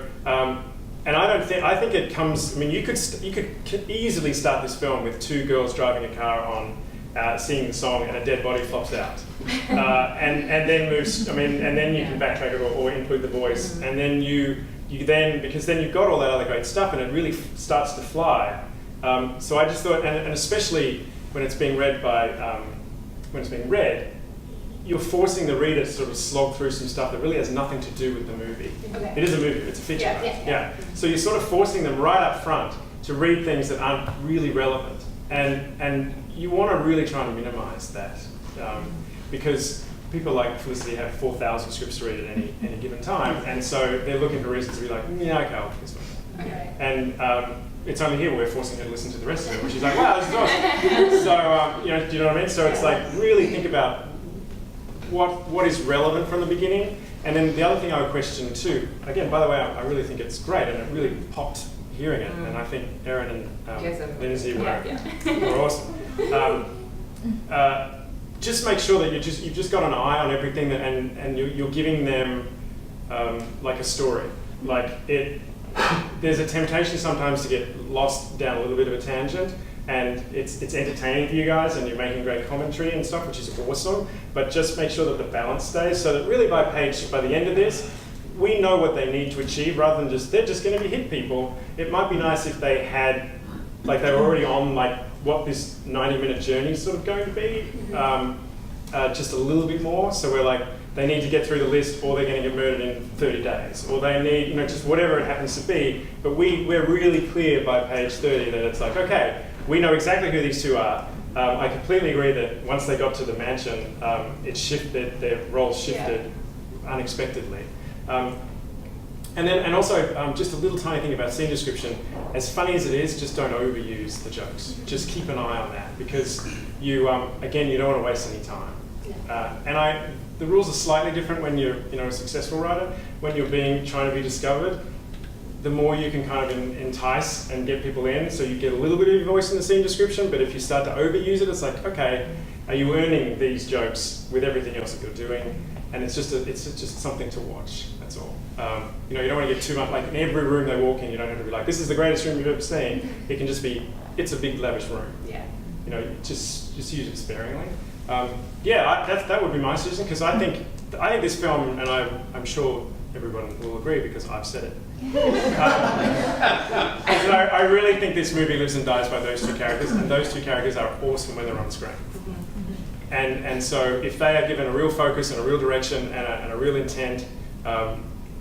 And I think it comes. You could easily start this film with two girls driving a car on, singing the song, and a dead body flops out, and then moves. And then you can backtrack it or include the voice, and then because then you've got all that other great stuff, and it really starts to fly. So I just thought, and especially when it's being read you're forcing the reader to sort of slog through some stuff that really has nothing to do with the movie. Okay. It is a movie, it's a fiction. Yeah. So you're sort of forcing them right up front to read things that aren't really relevant. And you want to really try and minimize that because people like Felicity have 4,000 scripts to read at any given time, and so they're looking for reasons to be like, yeah, okay, I'll pick this one. Okay. And it's only here we're forcing her to listen to the rest of it, which is like, wow, this is awesome. So, do you know what I mean? So it's like, really think about what is relevant from the beginning. And then the other thing I would question too, again, by the way, I really think it's great, and it really popped hearing it, and I think Erin and Lindsay were awesome. Just make sure that you've just got an eye on everything, and you're giving them like a story. Like there's a temptation sometimes to get lost down a little bit of a tangent, and it's entertaining for you guys, and you're making great commentary and stuff, which is awesome. But just make sure that the balance stays, so that really by the end of this, we know what they need to achieve, rather than they're just going to be hit people. It might be nice if they had, like, they were already on like what this 90-minute journey is sort of going to be, just a little bit more. So we're like, they need to get through the list, or they're going to get murdered in 30 days, or they need, just whatever it happens to be. But we're really clear by page 30 that it's like, okay, we know exactly who these two are. I completely agree that once they got to the mansion, it shifted, their roles shifted unexpectedly. And also, just a little tiny thing about scene description. As funny as it is, just don't overuse the jokes. Just keep an eye on that, because you, again, you don't want to waste any time. The rules are slightly different when you're, a successful writer. When you're trying to be discovered, the more you can kind of entice and get people in, so you get a little bit of your voice in the scene description. But if you start to overuse it, it's like, okay, are you earning these jokes with everything else that you're doing? And it's just something to watch. That's all. You don't want to get too much. Like in every room they walk in, you don't have to be like, this is the greatest room you've ever seen. It can just be, it's a big lavish room. Yeah. Just use it sparingly. That would be my suggestion, because I think this film, and I'm sure everyone will agree because I've said it. I really think this movie lives and dies by those two characters, and those two characters are awesome when they're on screen. And so if they are given a real focus and a real direction and a real intent,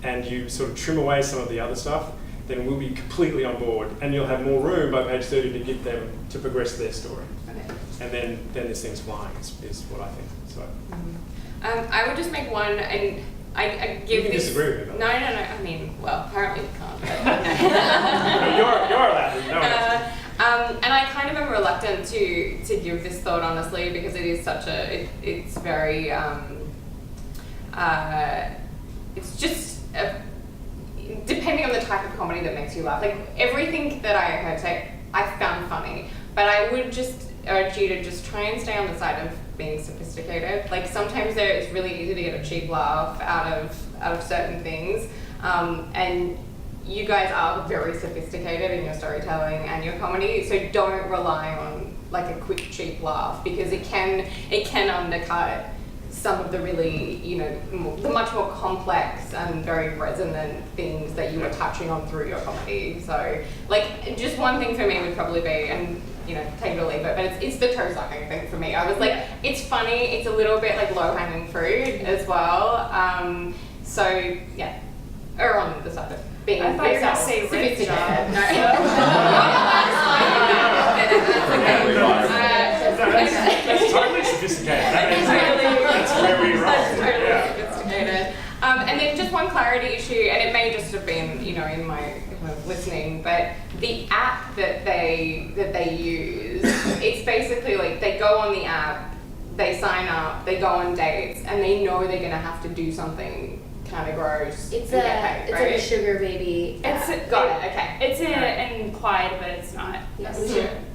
and you sort of trim away some of the other stuff, then we'll be completely on board, and you'll have more room by page 30 to give them to progress their story. Okay. And then this thing's flying is what I think. So. I would just make one, and I give you can this. Disagree with me. No. I mean, well, apparently you can't. But you're allowed. And I kind of am reluctant to give this thought honestly, because it is such it's very it's just depending on the type of comedy that makes you laugh. Like everything that I heard say, I found funny, but I would just urge you to just try and stay on the side of being sophisticated. Like sometimes it's really easy to get a cheap laugh out of certain things, and you guys are very sophisticated in your storytelling and your comedy, so don't rely on like a quick cheap laugh, because it can undercut some of the really, the much more complex and very resonant things that you were touching on through your comedy. So, like, just one thing for me would probably be, and take it or leave it, but it's the toe sucking thing for me. I was like, it's funny, it's a little bit like low hanging fruit as well. So yeah, or on the side of being I thought you were gonna say rib sophisticated. job. That's totally sophisticated. That's where we roll. That's totally sophisticated. And then just one clarity issue, and it may just have been, in my listening, but the app that they use, it's basically like they go on the app, they sign up, they go on dates, and they know they're gonna have to do something kind of gross. It's and get paid, like a sugar baby. Got it. Okay. It's implied, but it's not. Yes.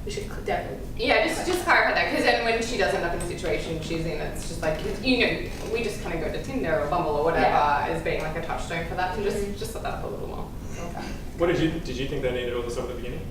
We should definitely. Yeah, just clarify that, because then when she does end up in the situation she's in, it's just like, we just kind of go to Tinder or Bumble or whatever as being like a touchstone for that, and just set that up a little more. Okay. What did you think they needed all this stuff at the beginning?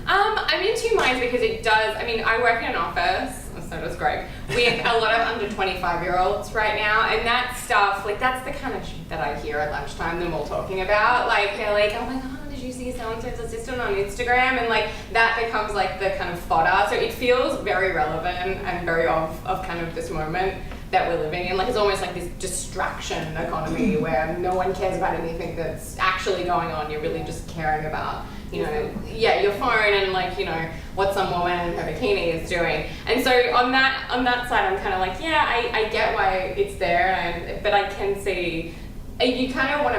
I'm in two minds, because it does. I mean, I work in an office, so does Greg. We have a lot of under 25-year-olds right now, and that stuff, like, that's the kind of shit that I hear at lunchtime them all talking about. Like, they're like, oh my god, did you see so-and-so's assistant on Instagram? And like, that becomes like the kind of fodder. So it feels very relevant and very of kind of this moment. that we're living in. Like it's almost like this distraction economy where no one cares about anything that's actually going on. You're really just caring about, you know, your phone and like, you know, what some woman in her bikini is doing. And so on that side, I'm kind of like, yeah, I get why it's there, but I can see you kind of want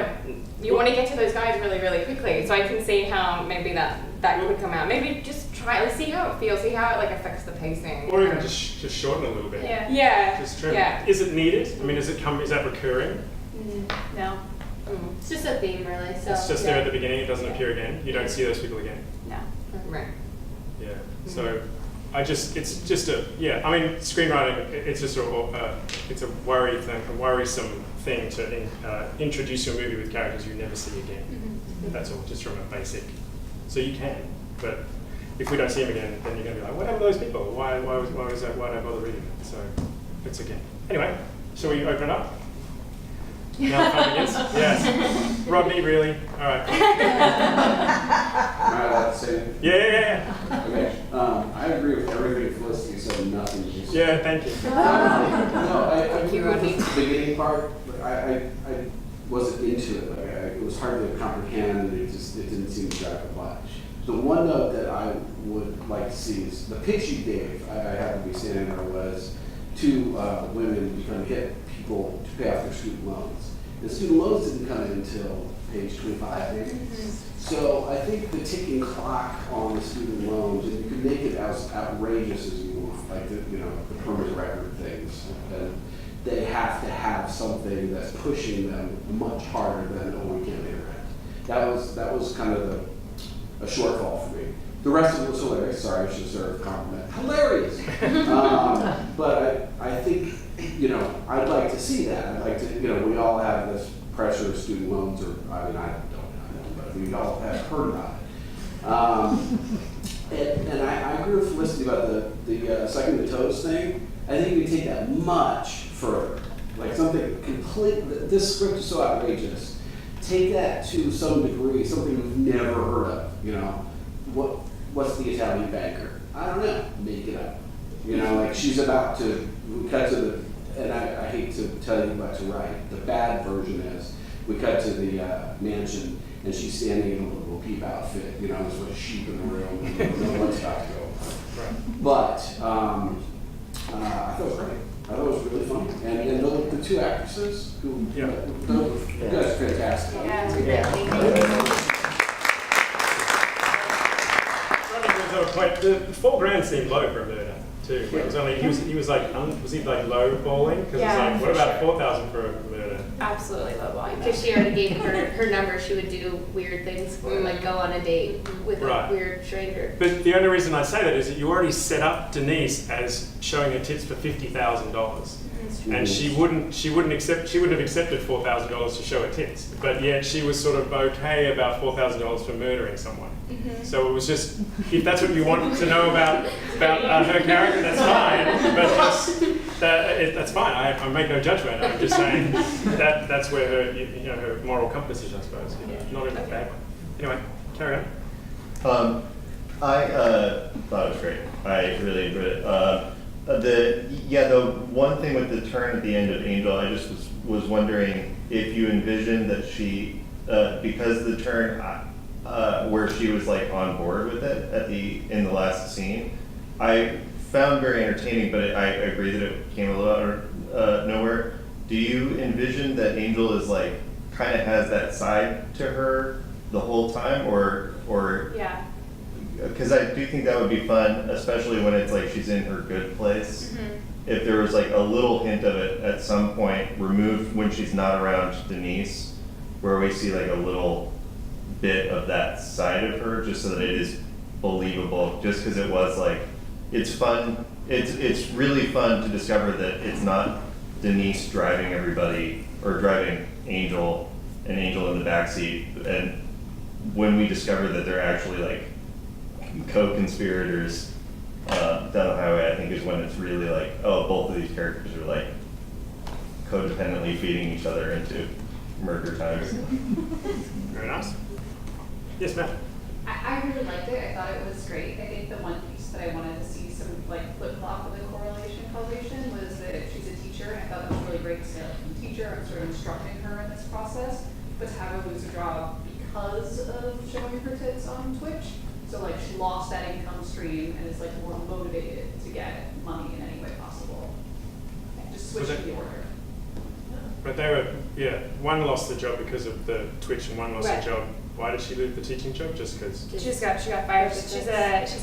to get to those guys really, really quickly. So I can see how maybe that could come out. Maybe just try, see how it feels, see how it like affects the pacing. Or even just shorten a little bit. Yeah. Just trim. Yeah. Is it needed? I mean, is that recurring? No. It's just a theme, really. So It's just there at the beginning. It doesn't appear again. You don't see those people again. No. Right. Yeah. So it's just a I mean, screenwriting. It's just it's a worrisome thing to introduce your movie with characters you never see again. That's all. Just from a basic. So you can, but if we don't see them again, then you're going to be like, what happened to those people? Why was that? Why did I bother reading it? So it's again. Anyway, shall we open it up? Now fun begins. Yes. Rodney, really? All right. Am I allowed to say it? Yeah. Okay. I agree with everything Felicity said. Nothing you said. Yeah, thank you. No, I Thank you, Rodney. The beginning part, I wasn't into it. Like, it was hard to comprehend, and it didn't seem to drive the plot. The one note that I would like to see is the pitch you gave. I happened to be standing there was two women become hit people to pay off their student loans. The student loans didn't come in until page 25, maybe. So I think the ticking clock on the student loans, and you can make it as outrageous as you want, like the permanent record things. And they have to have something that's pushing them much harder than we can't pay rent. That was kind of a shortfall for me. The rest of it was hilarious. Sorry, I should serve a compliment. Hilarious. But I think, I'd like to see that. I'd like to, we all have this pressure of student loans, or I mean, I don't know, but we all have heard about it. And I agree with Felicity about the sucking the toes thing. I think we can take that much further. Like something this script is so outrageous. Take that to some degree, something we've never heard of, What's the Italian banker? I don't know. Make it up. Like she's about to cut to and I hate to tell you what to write. The bad version is we cut to the mansion and she's standing in a little peep outfit, there's a sheep in the room and you don't know what's about to go. Right. But I thought it was great. I thought it was really funny. And the two actresses who, you guys are fantastic. The $4,000 seemed low for a murder too. It was only he was like was he like low balling? Because it's like, what about $4,000 for a murder? Absolutely low balling. Because she already gave her number. She would do weird things for like go on a date with a weird stranger. But the only reason I say that is that you already set up Denise as showing her tits for $50,000. And she wouldn't have accepted $4,000 to show her tits, but yet she was sort of okay about $4,000 for murdering someone. So it was just, if that's what you want to know about her character, that's fine. But just that's fine. I make no judgment. I'm just saying that's where her her moral compass is, I suppose. Not in a bad way. Anyway, carry on. I thought it was great. I really enjoyed it. The one thing with the turn at the end of Angel, I just was wondering if you envisioned that she, because the turn where she was like on board with it in the last scene, I found very entertaining, but I agree that it came a little out of nowhere. Do you envision that Angel is like kind of has that side to her the whole time, or yeah? Because I do think that would be fun, especially when it's like she's in her good place. If there was like a little hint of it at some point removed when she's not around Denise, where we see like a little bit of that side of her, just so that it is believable, just because it was like, it's fun, it's really fun to discover that it's not Denise driving everybody, or driving Angel, and Angel in the backseat, and when we discover that they're actually like co-conspirators down the highway, I think is when it's really like, oh, both of these characters are like codependently feeding each other into murder times. Very nice. Yes, Matt. I really liked it. I thought it was great. I think the one piece that I wanted to see some like flip-flop of the correlation causation was that she's a teacher, and I teacher and sort of instructing her in this process, but to have her lose her job because of showing her tits on Twitch. So like she lost that income stream and is like more motivated to get money in any way possible. Just switching the order. But they were, one lost the job because of the Twitch and one lost the job. Why did she leave the teaching job? Just because? She got fired. She's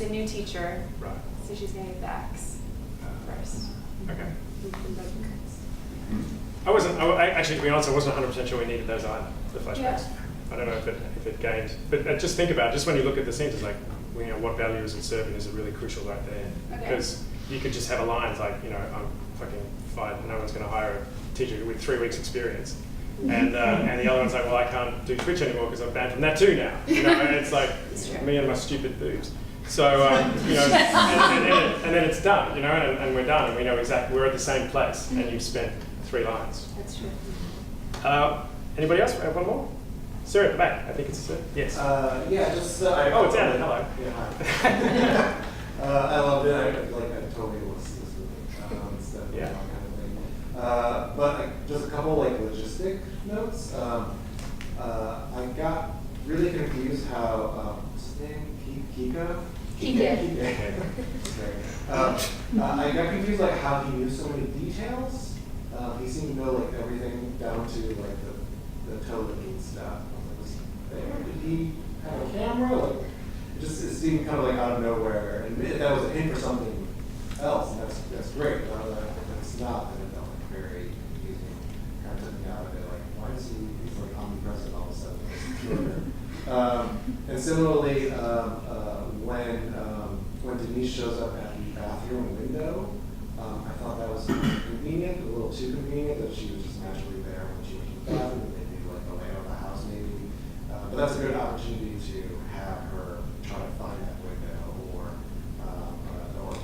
a new teacher. Right. So she's getting backs first. Okay. Actually, to be honest, I wasn't 100% sure we needed those either, the flashbacks. Yeah. I don't know if it gained, but just think about it, just when you look at the scenes, it's like, what value is it serving is really crucial right there. Because you could just have a line like, I'm fucking fired, no one's going to hire a teacher with 3 weeks experience. And the other one's like, well, I can't do Twitch anymore because I'm banned from that too now. And it's like, me and my stupid boobs. So, and then it's done, and we're done, and we know exactly, we're at the same place, and you've spent 3 lines. That's true. Anybody else? We have one more? Sarah at the back, I think it's Sarah. Yes. Just... it's Anna, hello. Yeah, hi. I loved it. I feel like I totally lost this movie. It's definitely my kind of thing. But just a couple logistic notes. I got really confused how, what's his name? Kika? Kika. I got confused how he knew so many details. He seemed to know everything down to the television stuff. Did he have a camera? It seemed kind of out of nowhere. And that was a hint for something else, and that's great. But if it's not, then it felt very confusing. Kind of took me out of it. Why is he's omnipresent all of a sudden? And similarly, when Denise shows up at the bathroom window, I thought that was convenient, a little too convenient, that she was just naturally there when she was in the bathroom, and maybe the layout of the house maybe. But that's a good opportunity to have her try to find that window or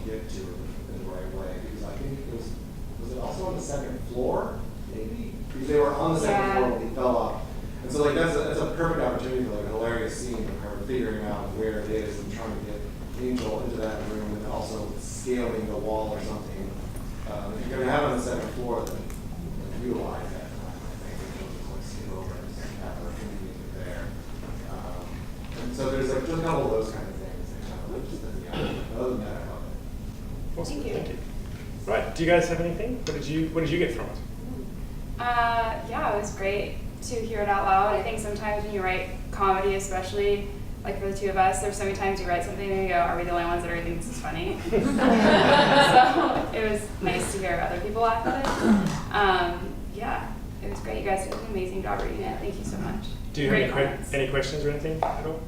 get to it in the right way. Because I think was it also on the 2nd floor, maybe? Because they were on the 2nd floor when he fell off. And so that's a perfect opportunity for a hilarious scene of her figuring out where it is and trying to get Angel into that room and also scaling the wall or something. If you're going to have it on the 2nd floor, then utilize that time, I think. Angel just scale over and have her convenient there. And so there's just a couple of those kind of things that kind of just at the end. Other than that, I love it. Awesome. Thank you. Right. Do you guys have anything? What did you get from it? Yeah, it was great to hear it out loud. I think sometimes when you write comedy, especially for the two of us, there's so many times you write something and you go, are we the only ones that are thinking this is funny? So it was nice to hear other people laugh at it. It was great. You guys did an amazing job reading it. Thank you so much. Do you have any questions or anything at all?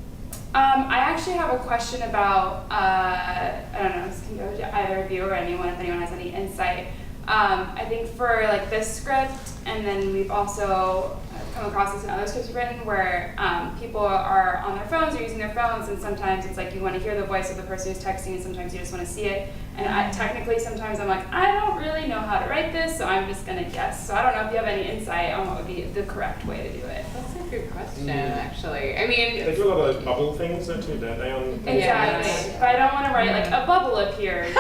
I actually have a question about, I don't know, this can go to either of you or anyone if anyone has any insight. I think for this script, and then we've also come across this in other scripts written where people are on their phones or using their phones, and sometimes it's you want to hear the voice of the person who's texting, and sometimes you just want to see it. And technically, sometimes I'm I don't really know how to write this, so I'm just going to guess. So I don't know if you have any insight on what would be the correct way to do it. That's a good question, actually. I mean, they do a lot of those bubble things, don't they? Exactly. But I don't want to write a bubble appears.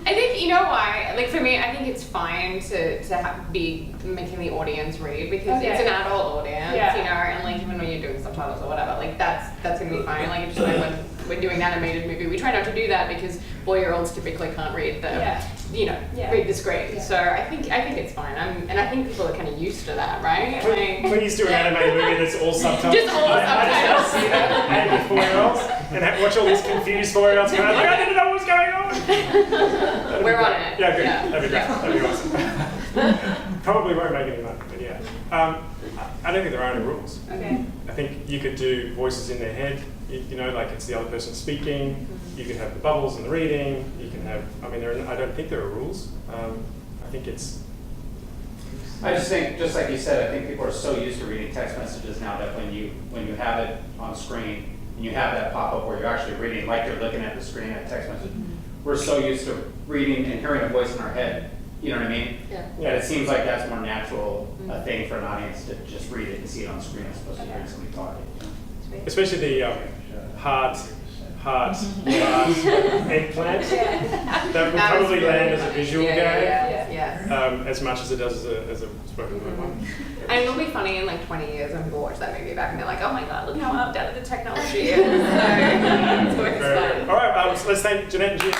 I think, you know why? For me, I think it's fine to be making the audience read because it's an adult audience, and even when you're doing subtitles or whatever, that's going to be fine. Just when we're doing an animated movie, we try not to do that because 4-year-olds typically can't read read the screen. So I think it's fine. And I think people are kind of used to that, right? Please do an animated movie that's all subtitles. Just all subtitles. I just see that and with 4-year-olds and watch all these confused 4-year-olds going I didn't know what was going on. We're on it. Yeah, good. That'd be great. That'd be awesome. Probably won't make any money, but yeah. I don't think there are any rules. Okay. I think you could do voices in their head, it's the other person speaking. You could have the bubbles and the reading. You can have, I don't think there are rules. I think it's... I just think, just like you said, I think people are so used to reading text messages now that when you have it on screen and you have that pop up where you're actually reading, like you're looking at the screen at a text message, we're so used to reading and hearing a voice in our head. You know what I mean? Yeah. That it seems like that's more natural thing for an audience to just read it and see it on screen as opposed to hearing somebody talking. Especially the hard heart, glass, eggplant. That would probably land as a visual gag, as much as it does as a spoken word one. And it'll be funny in like 20 years when people watch that movie back and they're like, oh my god, look how outdated the technology is. So it's always fun. All right, let's thank Jeanette and Jim.